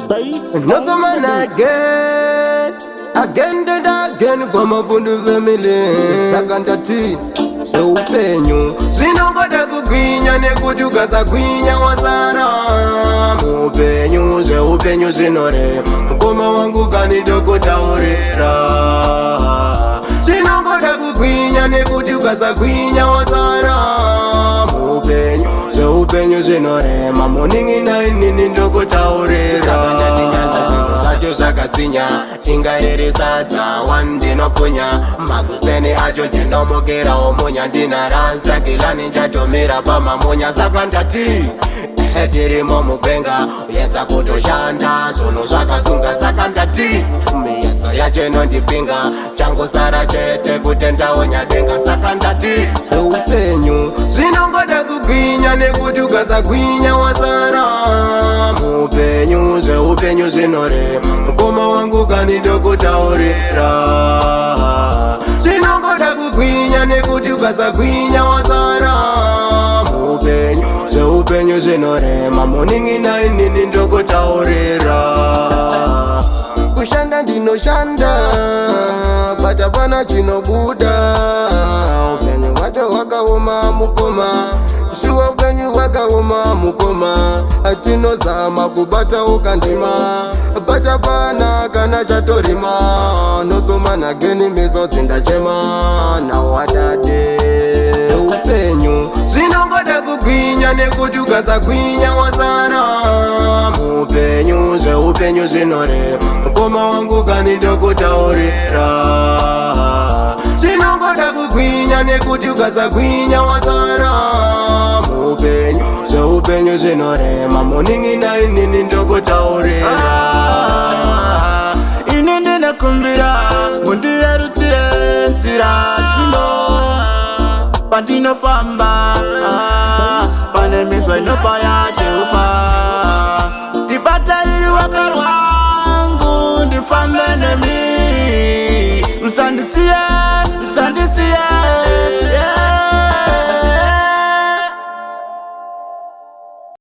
Not a man again and again, come up on the family. Sakantati, so penyu. Sinongota kugwinya nekudukaza gwinya wasara. Upenyu zinore. Mkoma wangu gani doko taurera. Sinongota kugwinya nekudukaza gwinya wasara. Upenyu zinore. Mamoningi na inini doko taurera. Acho zakatsinya ingairi sadza wandi nopunya maguseni acho ndinomukira omunya ndina rasta kilani chatomira pamamunya saka ndati tirimo mugwenga uyedza kutoshanda zvinhu zvakasunga saka ndati miyedzo yacho inondipinga changosara chete kutendawo nyadenga saka ndati upenyu zvinongoda kugwinya nekuti ukasagwinya wasara upenyu zvinorema mukoma wangu kani ndokutaurira zvinongoda kugwinya nekuti ukasagwinya wasara upenyu zvinorema moningi nainini ndokutaurira kushanda ndinoshanda but hapana chinobuda upenyu wacho wakaoma mukoma shuwa upenyu wakaoma mukoma atinozama kubata ukandima but hapana kana chatorima notsomana geni miso dzindachema nawadade upenyu zvinongoda kugwinya nekuti ukasagwinya wasara upenyu zvinorema mukoma wangu kani ndokutaurira zvinongoda kugwinya nekuti ukasagwinya wasara upenyu zvinorema moningi nainini ndokutaurira ini ndinokumbira mundiyerutsire nzira dzino pandinofamba pane minzwa inopaya Jehovha ndibatai ruoko rwangu ndifambe nemi musandisiye